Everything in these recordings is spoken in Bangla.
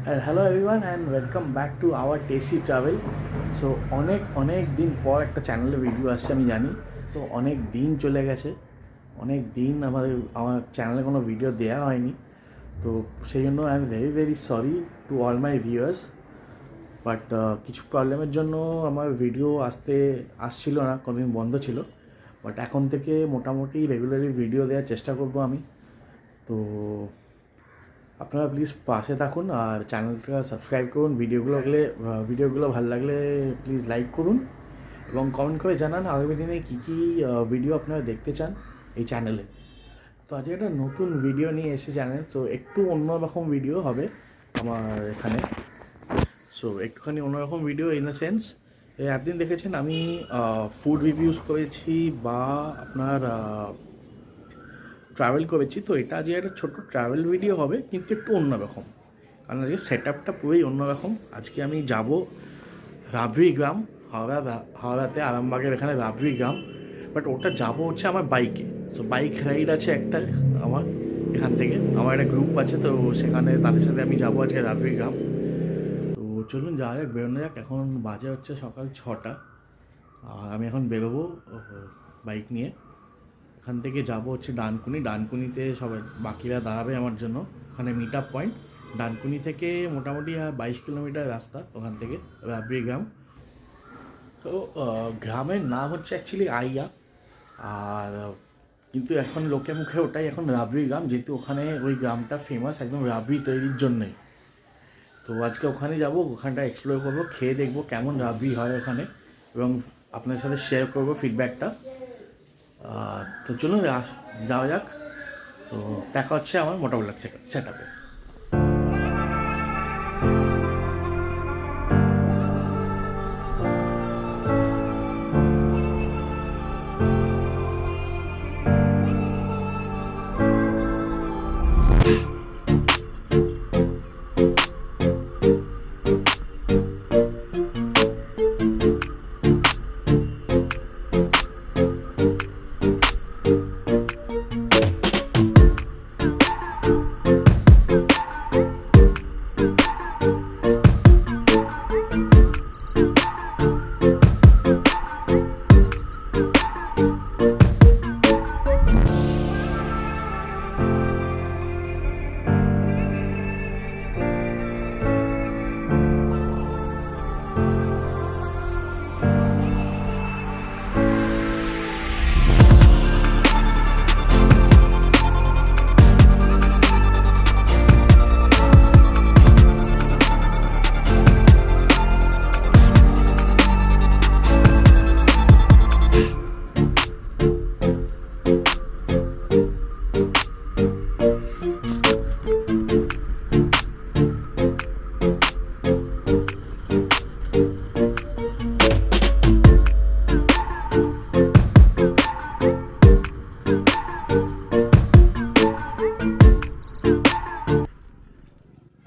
And hello everyone and welcome back to our tasty travel. So অনেক দিন পর একটা চ্যানেলে ভিডিও আসছে আমি জানি। তো অনেক দিন চলে গেছে, অনেক দিন আমার চ্যানেলে কোনো ভিডিও দেওয়া হয়নি। তো সেই জন্য I am very sorry to all my viewers. But কিছু প্রবলেমের জন্য আমার ভিডিও আসছিল না, কোনোদিন বন্ধ ছিল। বাট এখন থেকে মোটামুটি রেগুলারলি ভিডিও দেওয়ার চেষ্টা করব আমি। তো আপনারা প্লিজ পাশে থাকুন আর চ্যানেলটা সাবস্ক্রাইব করুন। ভিডিওগুলো ভালো লাগলে প্লিজ লাইক করুন এবং কমেন্ট করে জানান আগামী দিনে কী ভিডিও আপনারা দেখতে চান এই চ্যানেলে। তো আজকে একটা নতুন ভিডিও নিয়ে এসে চ্যানেল, তো একটু অন্যরকম ভিডিও হবে আমার এখানে। সো একটুখানি অন্যরকম ভিডিও ইন দ্য সেন্স, একদিন দেখেছেন আমি ফুড রিভিউজ করেছি বা আপনার ট্রাভেল করেছি। তো এটা আজকে একটা ছোট্ট ট্রাভেল ভিডিও হবে, কিন্তু একটু অন্যরকম, কারণ আজকে সেট আপটা পুরোই অন্যরকম। আজকে আমি যাব রাবড়ি গ্রাম, হাওড়াতে আরামবাগের এখানে রাবড়ি গ্রাম। বাট ওটা যাব হচ্ছে আমার বাইকে। সো বাইক রাইড আছে একটা আমার এখান থেকে, আমার একটা গ্রুপ আছে, তো সেখানে তাদের সাথে আমি যাবো আজকে রাবড়ি গ্রাম। তো চলুন যাওয়া যাক, বেরোনো যাক। এখন বাজে হচ্ছে সকাল 6টা আর আমি এখন বেরোবো বাইক নিয়ে। এখান থেকে যাব হচ্ছে ডানকুনিতে সবাই বাকিরা দাঁড়াবে আমার জন্য। ওখানে মিট আপ পয়েন্ট ডানকুনি থেকে মোটামুটি 22 কিলোমিটার রাস্তা ওখান থেকে রাবড়ি গ্রাম। তো গ্রামের নাম হচ্ছে অ্যাকচুয়ালি আইয়া, আর কিন্তু এখন লোকে মুখে ওটাই এখন রাবড়ি গ্রাম, যেহেতু ওখানে ওই গ্রামটা ফেমাস একদম রাবড়ি তৈরির জন্যই। তো আজকে ওখানে যাব, ওখানটা এক্সপ্লোর করবো, খেয়ে দেখবো কেমন রাবড়ি হয় ওখানে, এবং আপনার সাথে শেয়ার করবো ফিডব্যাকটা। তো চলুন যাওয়া যাক। তো দেখা হচ্ছে আমার মোটামুটি সেট আপে।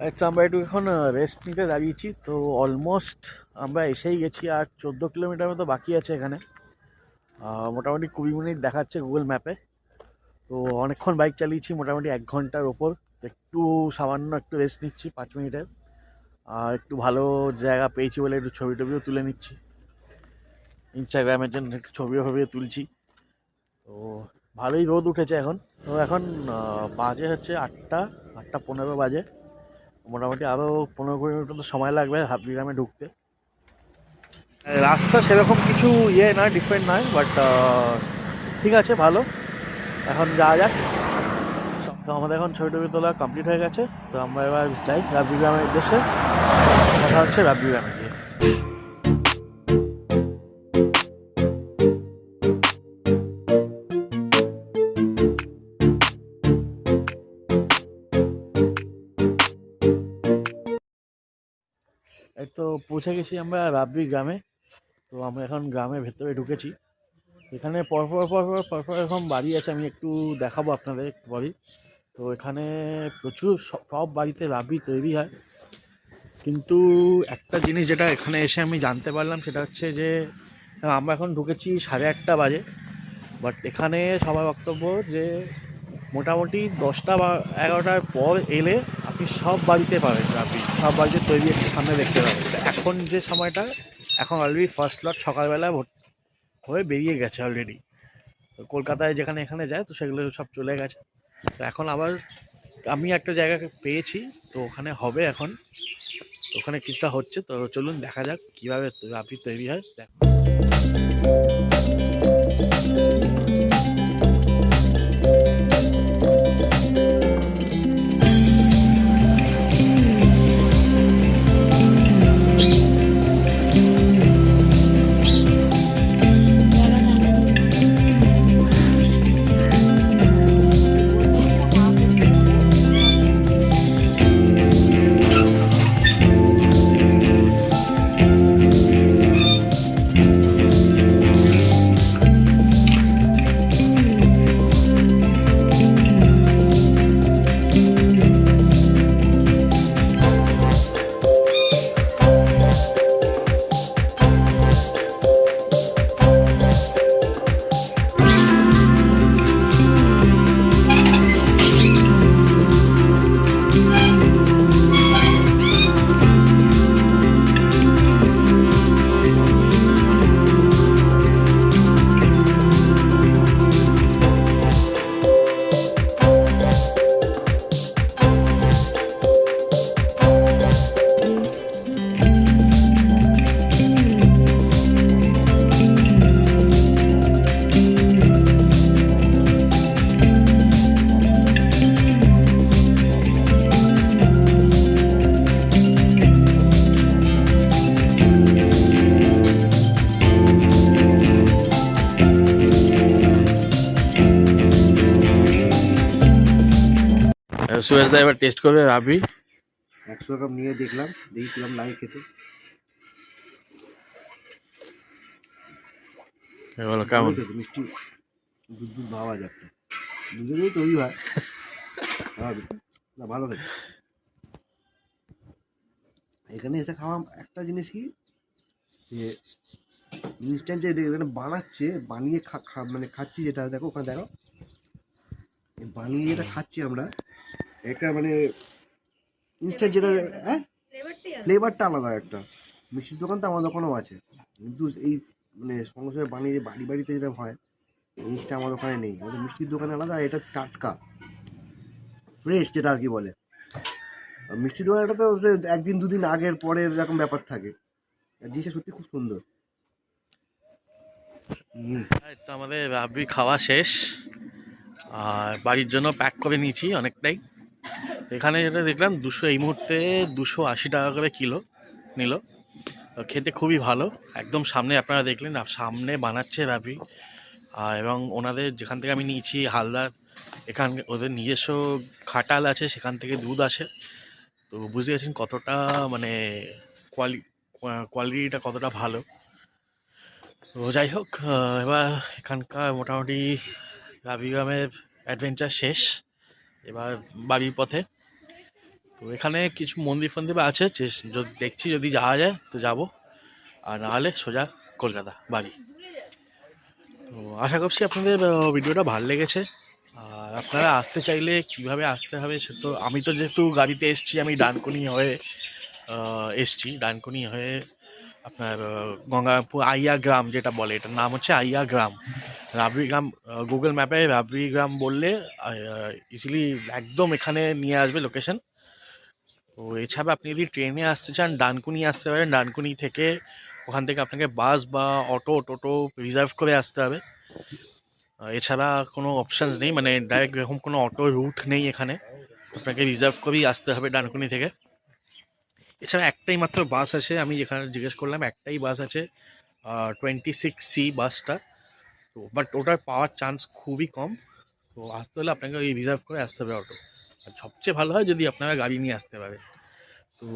আচ্ছা, আমরা একটু এখন রেস্ট নিতে দাঁড়িয়েছি। তো অলমোস্ট আমরা এসেই গেছি, আর 14 কিলোমিটার মতো বাকি আছে এখানে। মোটামুটি 20 মিনিট দেখাচ্ছে গুগল ম্যাপে। তো অনেকক্ষণ বাইক চালিয়েছি, মোটামুটি 1 ঘন্টার ওপর। তো সামান্য একটু রেস্ট নিচ্ছি 5 মিনিটের। আর একটু ভালো জায়গা পেয়েছি বলে একটু ছবি টবিও তুলে নিচ্ছি, ইনস্টাগ্রামের জন্য একটু ছবিও তুলছি। তো ভালোই রোদ উঠেছে এখন। তো এখন বাজে হচ্ছে 8:15 বাজে। মোটামুটি আরও 15-20 মিনিট মতো সময় লাগবে রাবড়ি গ্রামে ঢুকতে। রাস্তা সেরকম কিছু নয়, ডিফারেন্ট নয়, বাট ঠিক আছে, ভালো। এখন যাওয়া যাক। তো আমাদের এখন ছবি টবি তোলা কমপ্লিট হয়ে গেছে। তো আমরা এবার যাই রাবড়ি গ্রামের উদ্দেশ্যে। কথা হচ্ছে রাবড়ি গ্রামে গিয়ে। এই তো পৌঁছে গেছি আমরা রাবড়ি গ্রামে। তো আমরা এখন গ্রামের ভেতরে ঢুকেছি। এখানে পরপর এরকম বাড়ি আছে, আমি একটু দেখাবো আপনাদের একটু পরেই। তো এখানে প্রচুর সব বাড়িতে রাবড়ি তৈরি হয়, কিন্তু একটা জিনিস যেটা এখানে এসে আমি জানতে পারলাম সেটা হচ্ছে যে আমরা এখন ঢুকেছি 8:30 বাজে, বাট এখানে সবার বক্তব্য যে মোটামুটি 10টা বা 11টার পর এলে আপনি সব বাড়িতে পাবেন রাবড়ি, সব বাড়িতে তৈরি একটি সামনে দেখতে পাবেন। তো এখন যে সময়টা, এখন অলরেডি ফার্স্ট লট সকালবেলা হয়ে বেরিয়ে গেছে অলরেডি। তো কলকাতায় যেখানে এখানে যায় তো সেগুলো সব চলে গেছে। তো এখন আবার আমি একটা জায়গা পেয়েছি, তো ওখানে হবে এখন। তো ওখানে কিছুটা হচ্ছে, তো চলুন দেখা যাক কীভাবে রাবড়ি তৈরি হয়। সুরেশ দা এবার টেস্ট করবে রাবড়ি। 100 গ্রাম নিয়ে দেখলাম, দেখি কিরম লাগে খেতে। বলো কেমন খেতে? মিষ্টি দুধ দুধ ভাব আছে একটা, দুধে যেই তৈরি হয়। না ভালো খেতে। এখানে এসে খাওয়া একটা জিনিস কি, যে ইনস্ট্যান্ট যে এখানে বানাচ্ছে, বানিয়ে মানে খাচ্ছি যেটা, দেখো ওখানে দেখো বানিয়ে যেটা খাচ্ছি আমরা, এটা মানে ইনস্ট্যান্ট যেটা, হ্যাঁ ফ্লেভারটা আলাদা একটা। মিষ্টির দোকান তো আমার দোকানেও আছে, কিন্তু এই মানে সঙ্গে সঙ্গে বানিয়ে বাড়ি বাড়িতে যেটা হয় এই জিনিসটা আমার দোকানে নেই। আমাদের মিষ্টির দোকানে আলাদা, আর এটা টাটকা ফ্রেশ যেটা আর কি বলে। আর মিষ্টির দোকানটা তো একদিন দুদিন আগের পরের এরকম ব্যাপার থাকে। আর জিনিসটা সত্যি খুব সুন্দর। তো আমাদের রাবড়ি খাওয়া শেষ, আর বাড়ির জন্য প্যাক করে নিয়েছি অনেকটাই। এখানে যেটা দেখলাম 200, এই মুহূর্তে 280 টাকা করে কিলো নিল। তো খেতে খুবই ভালো, একদম সামনে আপনারা দেখলেন, সামনে বানাচ্ছে রাবড়ি। এবং ওনাদের যেখান থেকে আমি নিয়েছি হালদার, এখান ওদের নিজস্ব খাটাল আছে, সেখান থেকে দুধ আসে। তো বুঝতে পারছেন কতটা মানে কোয়ালিটিটা কতটা ভালো। তো যাই হোক, এবার এখানকার মোটামুটি রাবিগ্রামের অ্যাডভেঞ্চার শেষ, এবার বাড়ির পথে। তো এখানে কিছু মন্দির ফন্দির আছে, দেখছি যদি যাওয়া যায় তো যাব, আর নাহলে সোজা কলকাতা বাড়ি। তো আশা করছি আপনাদের ভিডিওটা ভালো লেগেছে। আর আপনারা আসতে চাইলে কিভাবে আসতে হবে সে তো, আমি তো যেহেতু গাড়িতে এসছি, আমি ডানকুনি হয়ে এসছি, ডানকুনি হয়ে আপনার গঙ্গারামপুর আইয়া গ্রাম যেটা বলে, এটার নাম হচ্ছে আইয়া গ্রাম। রাবড়ি গ্রাম গুগল ম্যাপে রাবড়ি গ্রাম বললে ইজিলি একদম এখানে নিয়ে আসবে লোকেশন। তো এছাড়া আপনি যদি ট্রেনে আসতে চান ডানকুনি আসতে পারেন, ডানকুনি থেকে ওখান থেকে আপনাকে বাস বা টোটো রিজার্ভ করে আসতে হবে। এছাড়া কোনো অপশানস নেই, মানে ডাইরেক্ট এরকম কোনো অটো রুট নেই এখানে, আপনাকে রিজার্ভ করেই আসতে হবে ডানকুনি থেকে। এছাড়া একটাই মাত্র বাস আছে, আমি যেখানে জিজ্ঞেস করলাম একটাই বাস আছে, 26C বাসটা। তো বাট ওটার পাওয়ার চান্স খুবই কম। তো আসতে হলে আপনাকে ওই রিজার্ভ করে আসতে হবে অটো। আর সবচেয়ে ভালো হয় যদি আপনারা গাড়ি নিয়ে আসতে পারে। তো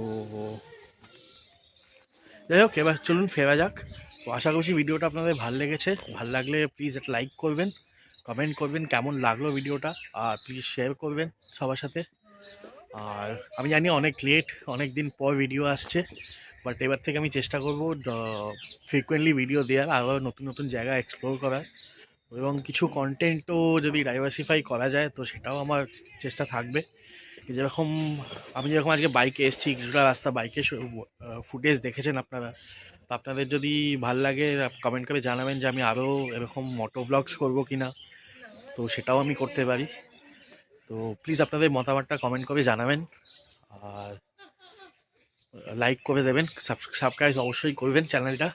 যাই হোক, এবার চলুন ফেরা যাক। তো আশা করছি ভিডিওটা আপনাদের ভালো লেগেছে। ভালো লাগলে প্লিজ একটা লাইক করবেন, কমেন্ট করবেন কেমন লাগলো ভিডিওটা, আর প্লিজ শেয়ার করবেন সবার সাথে। আর আমি জানি অনেক লেট, অনেক দিন পর ভিডিও আসছে, বাট এবার থেকে আমি চেষ্টা করব ফ্রিকোয়েন্টলি ভিডিও দেওয়ার, আরও নতুন নতুন জায়গা এক্সপ্লোর করার, এবং কিছু কন্টেন্টও যদি ডাইভার্সিফাই করা যায় তো সেটাও আমার চেষ্টা থাকবে। যেরকম আমি যেরকম আজকে বাইকে এসেছি, কিছুটা রাস্তা বাইকে ফুটেজ দেখেছেন আপনারা। তো আপনাদের যদি ভাল লাগে কমেন্ট করে জানাবেন যে আমি আরও এরকম মোটো ব্লগস করবো কি না, তো সেটাও আমি করতে পারি। তো প্লিজ আপনাদের মতামতটা কমেন্ট করে জানাবেন, আর লাইক করে দেবেন, সাবস্ক্রাইব অবশ্যই করবেন চ্যানেলটা।